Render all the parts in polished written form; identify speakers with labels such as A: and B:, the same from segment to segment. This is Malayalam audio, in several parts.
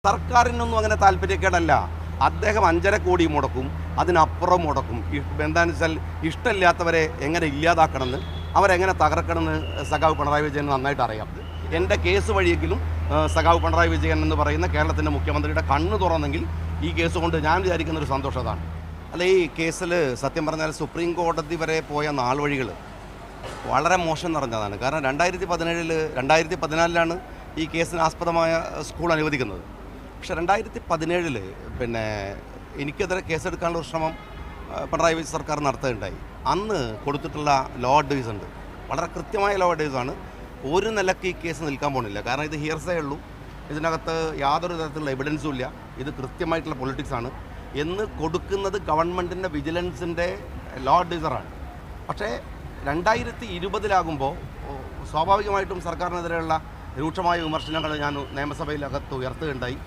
A: സർക്കാരിനൊന്നും അങ്ങനെ താല്പര്യക്കേടല്ല. അദ്ദേഹം 5.5 കോടി മുടക്കും, അതിനപ്പുറം മുടക്കും. എന്താണെന്ന് വെച്ചാൽ ഇഷ്ടമില്ലാത്തവരെ എങ്ങനെ ഇല്ലാതാക്കണമെന്ന്, അവരെങ്ങനെ തകർക്കണമെന്ന് സഖാവ് പിണറായി വിജയൻ നന്നായിട്ട് അറിയാം. എൻ്റെ കേസ് വഴിയെങ്കിലും സഖാവ് പിണറായി വിജയൻ എന്ന് പറയുന്ന കേരളത്തിൻ്റെ മുഖ്യമന്ത്രിയുടെ കണ്ണ് തുറന്നെങ്കിൽ ഈ കേസ് കൊണ്ട് ഞാൻ വിചാരിക്കുന്നൊരു സന്തോഷതാണ്. അല്ല, ഈ കേസിൽ സത്യം പറഞ്ഞാൽ സുപ്രീം കോടതി വരെ പോയ നാൾവഴികൾ വളരെ മോശം നിറഞ്ഞതാണ്. കാരണം 2014 ഈ കേസിന് ആസ്പദമായ സ്കൂൾ അനുവദിക്കുന്നത്. പക്ഷേ 2017 എനിക്കെതിരെ കേസെടുക്കാനുള്ള ഒരു ശ്രമം പിണറായി വിജയൻ സർക്കാർ നടത്തുകയുണ്ടായി. അന്ന് കൊടുത്തിട്ടുള്ള ലോ അഡ്വൈസ് ഉണ്ട്, വളരെ കൃത്യമായ ലോ അഡ്വൈസാണ്. ഒരു നിലയ്ക്ക് ഈ കേസ് നിൽക്കാൻ പോകുന്നില്ല. കാരണം ഇത് ഹിയർസേ ഉള്ളൂ, ഇതിനകത്ത് യാതൊരു തരത്തിലുള്ള എവിഡൻസും ഇല്ല, ഇത് കൃത്യമായിട്ടുള്ള പൊളിറ്റിക്സാണ് എന്ന് കൊടുക്കുന്നത് ഗവൺമെൻറ്റിൻ്റെ വിജിലൻസിൻ്റെ ലോ അഡ്വൈസറാണ്. പക്ഷേ 2020 സ്വാഭാവികമായിട്ടും സർക്കാരിനെതിരെയുള്ള രൂക്ഷമായ വിമർശനങ്ങൾ ഞാൻ നിയമസഭയിലകത്ത് ഉയർത്തുകയുണ്ടായി.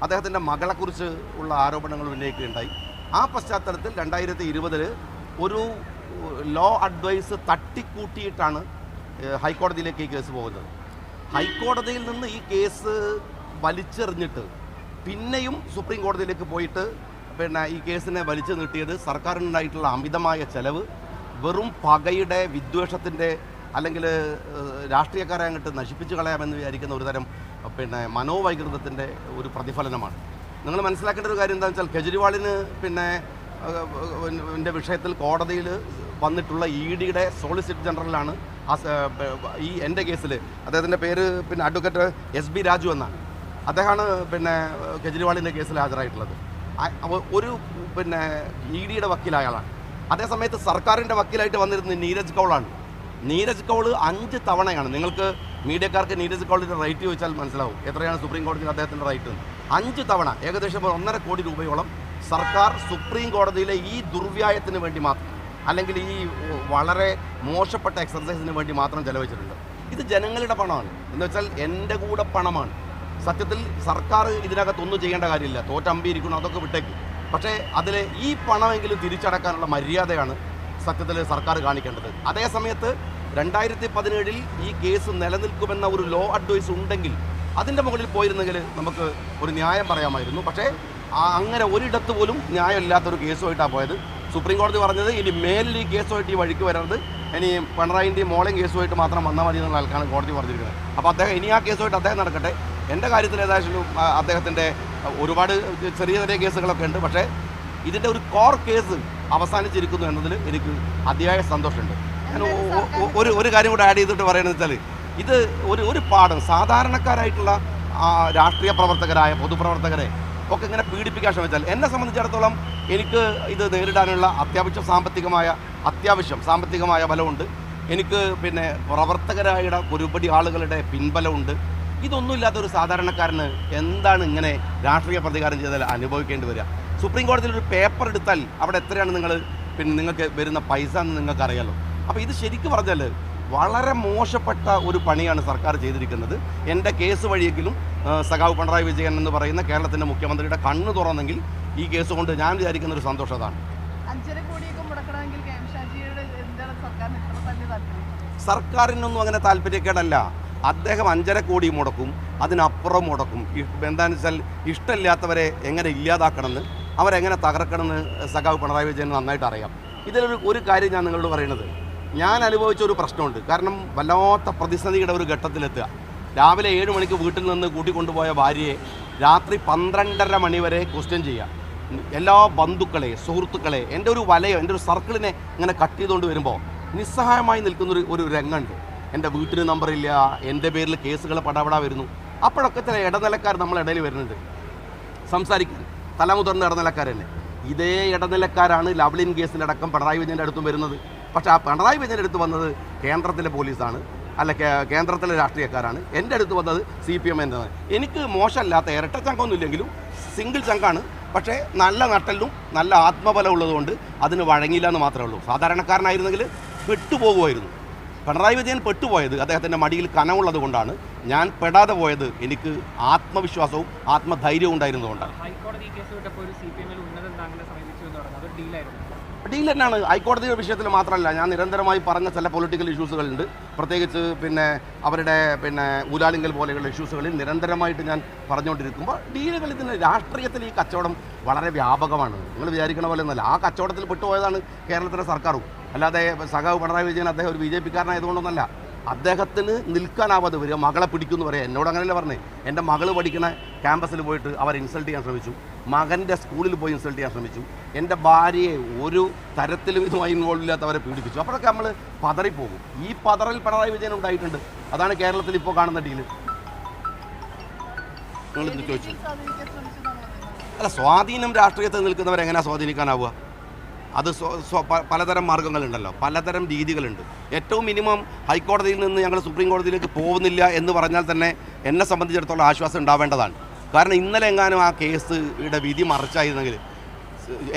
A: അദ്ദേഹത്തിൻ്റെ മകളെക്കുറിച്ച് ഉള്ള ആരോപണങ്ങൾ ഉന്നയിക്കുകയുണ്ടായി. ആ പശ്ചാത്തലത്തിൽ 2020 ഒരു ലോ അഡ്വൈസ് തട്ടിക്കൂട്ടിയിട്ടാണ് ഹൈക്കോടതിയിലേക്ക് ഈ കേസ് പോകുന്നത്. ഹൈക്കോടതിയിൽ നിന്ന് ഈ കേസ് വലിച്ചെറിഞ്ഞിട്ട് പിന്നെയും സുപ്രീം കോടതിയിലേക്ക് പോയിട്ട് ഈ കേസിനെ വലിച്ചു നീട്ടിയത് സർക്കാരിനുണ്ടായിട്ടുള്ള അമിതമായ ചെലവ്, വെറും പകയുടെ, വിദ്വേഷത്തിൻ്റെ, അല്ലെങ്കിൽ രാഷ്ട്രീയക്കാരെ അങ്ങോട്ട് നശിപ്പിച്ച് കളയാമെന്ന് വിചാരിക്കുന്ന ഒരുതരം മനോവൈകൃതത്തിൻ്റെ ഒരു പ്രതിഫലനമാണ്. നിങ്ങൾ മനസ്സിലാക്കേണ്ട ഒരു കാര്യം എന്താണെന്ന് വെച്ചാൽ, കെജ്രിവാളിന് വിഷയത്തിൽ കോടതിയിൽ വന്നിട്ടുള്ള EDയുടെ സോളിസിറ്റർ ജനറലാണ് ഈ എൻ്റെ കേസിൽ. അദ്ദേഹത്തിൻ്റെ പേര് അഡ്വക്കേറ്റ് SB രാജു എന്നാണ്. അദ്ദേഹമാണ് കെജ്രിവാളിൻ്റെ കേസിൽ ഹാജരായിട്ടുള്ളത്. ഒരു EDയുടെ വക്കീലായ ആളാണ്. അതേസമയത്ത് സർക്കാരിൻ്റെ വക്കീലായിട്ട് വന്നിരുന്നത് നീരജ് കൗളാണ്. നീരജ് കൗൾ 5 തവണയാണ്, നിങ്ങൾക്ക് മീഡിയക്കാർക്ക് നീരജ് കൗളിൻ്റെ റേറ്റ് ചോദിച്ചാൽ മനസ്സിലാവും എത്രയാണ് സുപ്രീം കോടതിയിൽ അദ്ദേഹത്തിൻ്റെ റേറ്റ്. 5 തവണ ഏകദേശം 1.5 കോടി രൂപയോളം സർക്കാർ സുപ്രീം കോടതിയിലെ ഈ ദുർവ്യായത്തിന് വേണ്ടി മാത്രം, അല്ലെങ്കിൽ ഈ വളരെ മോശപ്പെട്ട എക്സർസൈസിന് വേണ്ടി മാത്രം ചെലവഴിച്ചിട്ടുണ്ട്. ഇത് ജനങ്ങളുടെ പണമാണ്, എന്ന് വെച്ചാൽ എൻ്റെ കൂടെ പണമാണ്. സത്യത്തിൽ സർക്കാർ ഇതിനകത്തൊന്നും ചെയ്യേണ്ട കാര്യമില്ല, തോറ്റമ്പിയിരിക്കണം, അതൊക്കെ വിട്ടേക്ക്. പക്ഷേ അതിൽ ഈ പണമെങ്കിലും തിരിച്ചടക്കാനുള്ള മര്യാദയാണ് സത്യത്തിൽ സർക്കാർ കാണിക്കേണ്ടത്. അതേസമയത്ത് 2017 ഈ കേസ് നിലനിൽക്കുമെന്ന ഒരു ലോ അഡ്വൈസ് ഉണ്ടെങ്കിൽ അതിൻ്റെ മുകളിൽ പോയിരുന്നെങ്കിൽ നമുക്ക് ഒരു ന്യായം പറയാമായിരുന്നു. പക്ഷേ അങ്ങനെ ഒരിടത്ത് പോലും ന്യായമില്ലാത്തൊരു കേസുമായിട്ടാണ് പോയത്. സുപ്രീം കോടതി പറഞ്ഞത് ഇനി മേലിൽ ഈ കേസുമായിട്ട് ഈ വഴിക്ക് വരരുത്, ഇനി പിണറായിൻ്റെയും മോളെയും കേസുമായിട്ട് മാത്രം വന്നാൽ മതി എന്നുള്ള ആൾക്കാണ് കോടതി പറഞ്ഞിരിക്കുന്നത്. അപ്പോൾ അദ്ദേഹം ഇനി ആ കേസുമായിട്ട് അദ്ദേഹം നടക്കട്ടെ. എൻ്റെ കാര്യത്തിൽ ഏതായാലും അദ്ദേഹത്തിൻ്റെ ഒരുപാട് ചെറിയ ചെറിയ കേസുകളൊക്കെ ഉണ്ട്. പക്ഷേ ഇതിൻ്റെ ഒരു കോർ കേസ് അവസാനിച്ചിരിക്കുന്നു എന്നതിൽ എനിക്ക് അതിയായ സന്തോഷമുണ്ട്. ഞാൻ ഒരു കാര്യം കൂടെ ആഡ് ചെയ്തിട്ട് പറയുന്നത് വെച്ചാൽ, ഇത് ഒരു പാഠം സാധാരണക്കാരായിട്ടുള്ള രാഷ്ട്രീയ പ്രവർത്തകരായ പൊതുപ്രവർത്തകരെ ഒക്കെ ഇങ്ങനെ പീഡിപ്പിക്കാൻ ശ്രമിച്ചാൽ, എന്നെ സംബന്ധിച്ചിടത്തോളം എനിക്ക് ഇത് നേരിടാനുള്ള അത്യാവശ്യം സാമ്പത്തികമായ ബലമുണ്ട്. എനിക്ക് പ്രവർത്തകരായ ഒരുപടി ആളുകളുടെ പിൻബലമുണ്ട്. ഇതൊന്നുമില്ലാത്തൊരു സാധാരണക്കാരന് എന്താണ് ഇങ്ങനെ രാഷ്ട്രീയ പ്രതികാരം ചെയ്താൽ അനുഭവിക്കേണ്ടി വരിക? സുപ്രീം കോടതിയിൽ ഒരു പേപ്പർ എടുത്താൽ അവിടെ എത്രയാണ് നിങ്ങൾക്ക് വരുന്ന പൈസ എന്ന് നിങ്ങൾക്കറിയാലോ. അപ്പോൾ ഇത് ശരിക്കും പറഞ്ഞാൽ വളരെ മോശപ്പെട്ട ഒരു പണിയാണ് സർക്കാർ ചെയ്തിരിക്കുന്നത്. എൻ്റെ കേസ് വഴിയെങ്കിലും സഖാവ് പിണറായി വിജയൻ എന്ന് പറയുന്ന കേരളത്തിൻ്റെ മുഖ്യമന്ത്രിയുടെ കണ്ണ് തുറന്നെങ്കിൽ ഈ കേസ് കൊണ്ട് ഞാൻ വിചാരിക്കുന്നൊരു സന്തോഷമാണ്. സർക്കാരിനൊന്നും അങ്ങനെ താല്പര്യക്കേടല്ല. അദ്ദേഹം 5.5 കോടി മുടക്കും, അതിനപ്പുറം മുടക്കും. എന്താണെന്ന് വെച്ചാൽ ഇഷ്ടമില്ലാത്തവരെ എങ്ങനെ ഇല്ലാതാക്കണമെന്ന്, അവരെങ്ങനെ തകർക്കണമെന്ന് സഖാവ് പിണറായി വിജയൻ നന്നായിട്ട് അറിയാം. ഒരു കാര്യം ഞാൻ നിങ്ങളോട് പറയുന്നത്, ഞാൻ അനുഭവിച്ച ഒരു പ്രശ്നമുണ്ട്. കാരണം വല്ലാത്ത പ്രതിസന്ധിയുടെ ഒരു ഘട്ടത്തിലെത്തുക. രാവിലെ 7 മണിക്ക് വീട്ടിൽ നിന്ന് കൂട്ടിക്കൊണ്ടുപോയ ഭാര്യയെ രാത്രി 12:30 മണി വരെ ക്വസ്റ്റ്യൻ ചെയ്യുക. എല്ലാ ബന്ധുക്കളെ, സുഹൃത്തുക്കളെ, എൻ്റെ ഒരു വലയോ, എൻ്റെ ഒരു സർക്കിളിനെ ഇങ്ങനെ കട്ട് ചെയ്തുകൊണ്ട് വരുമ്പോൾ നിസ്സഹായമായി നിൽക്കുന്നൊരു രംഗമുണ്ട്. എൻ്റെ വീട്ടിന് നമ്പറില്ല, എൻ്റെ പേരിൽ കേസുകൾ പടപടാ വരുന്നു. അപ്പോഴൊക്കെ ചില ഇടനിലക്കാർ നമ്മളിടയിൽ വരുന്നുണ്ട് സംസാരിക്കാൻ, തലമുതിർന്ന ഇടനിലക്കാർ തന്നെ. ഇതേ ഇടനിലക്കാരാണ് ലവ്ലിൻ കേസിലടക്കം പിണറായി വിജയൻ്റെ അടുത്തും വരുന്നത്. പക്ഷേ ആ പിണറായി വിജയൻ്റെ അടുത്ത് വന്നത് കേന്ദ്രത്തിലെ പോലീസാണ്, അല്ല കേന്ദ്രത്തിലെ രാഷ്ട്രീയക്കാരാണ്. എൻ്റെ അടുത്ത് വന്നത് CPM എന്നതാണ്. എനിക്ക് മോശമല്ലാത്ത ഇരട്ട ചങ്കൊന്നും ഇല്ലെങ്കിലും സിംഗിൾ ചങ്കാണ്. പക്ഷേ നല്ല നട്ടലും നല്ല ആത്മബലം ഉള്ളതുകൊണ്ട് അതിന് വഴങ്ങിയില്ല എന്ന് മാത്രമേ ഉള്ളൂ. സാധാരണക്കാരനായിരുന്നെങ്കിൽ പെട്ടുപോകുമായിരുന്നു. പിണറായി വിജയൻ പെട്ടുപോയത് അദ്ദേഹത്തിൻ്റെ മടിയിൽ കനമുള്ളത് കൊണ്ടാണ്. ഞാൻ പെടാതെ പോയത് എനിക്ക് ആത്മവിശ്വാസവും ആത്മധൈര്യവും ഉണ്ടായിരുന്നതുകൊണ്ടാണ്. ഡീൽ തന്നെയാണ്. ഹൈക്കോടതിയുടെ വിഷയത്തിൽ മാത്രമല്ല, ഞാൻ നിരന്തരമായി പറഞ്ഞ ചില പൊളിറ്റിക്കൽ ഇഷ്യൂസുകളുണ്ട്, പ്രത്യേകിച്ച് അവരുടെ ഊലാലിങ്കൽ പോലെയുള്ള ഇഷ്യൂസുകളിൽ നിരന്തരമായിട്ട് ഞാൻ പറഞ്ഞുകൊണ്ടിരിക്കുമ്പോൾ ഡീലുകൾ ഇതിന് രാഷ്ട്രീയത്തിൽ ഈ കച്ചവടം വളരെ വ്യാപകമാണ്. നിങ്ങൾ വിചാരിക്കണ പോലെ ഒന്നല്ല. ആ കച്ചവടത്തിൽ പെട്ടുപോയതാണ് കേരളത്തിലെ സർക്കാരും. അല്ലാതെ സഖാവ് പിണറായി വിജയൻ അദ്ദേഹം ഒരു BJP കാരനായതുകൊണ്ടൊന്നല്ല. അദ്ദേഹത്തിന് നിൽക്കാനാവാതെ വരിക, മകളെ പിടിക്കുമെന്ന് പറയാം. എന്നോട് അങ്ങനെയല്ല പറഞ്ഞേ. എൻ്റെ മകൾ പഠിക്കുന്ന ക്യാമ്പസിൽ പോയിട്ട് അവർ ഇൻസൾട്ട് ചെയ്യാൻ ശ്രമിച്ചു, മകൻ്റെ സ്കൂളിൽ പോയി ഇൻസൾട്ട് ചെയ്യാൻ ശ്രമിച്ചു, എൻ്റെ ഭാര്യയെ ഒരു തരത്തിലും ഇതുമായി ഇൻവോൾവ് ഇല്ലാത്തവരെ പീഡിപ്പിച്ചു. അപ്പോഴൊക്കെ നമ്മൾ പതറിപ്പോകും. ഈ പതറൽ പിണറായി വിജയൻ ഉണ്ടായിട്ടുണ്ട്. അതാണ് കേരളത്തിൽ ഇപ്പോൾ കാണുന്ന ഡീല്. നിങ്ങൾ ചോദിച്ചു അല്ല, സ്വാധീനം രാഷ്ട്രീയത്തിൽ നിൽക്കുന്നവരെങ്ങനെയാണ് സ്വാധീനിക്കാനാവുക? അത് പലതരം മാർഗ്ഗങ്ങളുണ്ടല്ലോ, പലതരം രീതികളുണ്ട്. ഏറ്റവും മിനിമം ഹൈക്കോടതിയിൽ നിന്ന് ഞങ്ങൾ സുപ്രീം കോടതിയിലേക്ക് പോകുന്നില്ല എന്ന് പറഞ്ഞാൽ തന്നെ എന്നെ സംബന്ധിച്ചിടത്തോളം ആശ്വാസം ഉണ്ടാവേണ്ടതാണ്. കാരണം ഇന്നലെ എങ്ങാനും ആ കേസിയുടെ വിധി മറിച്ചായിരുന്നെങ്കിൽ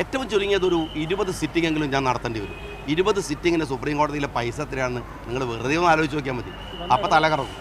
A: ഏറ്റവും ചുരുങ്ങിയത് ഒരു 20 സിറ്റിങ്ങെങ്കിലും ഞാൻ നടത്തേണ്ടി വരും. 20 സിറ്റിങ്ങിന് സുപ്രീം കോടതിയിലെ പൈസ എത്രയാണെന്ന് നിങ്ങൾ വെറുതെ ഒന്ന് ആലോചിച്ച് നോക്കിയാൽ മതി. അപ്പോൾ തലകറങ്ങും.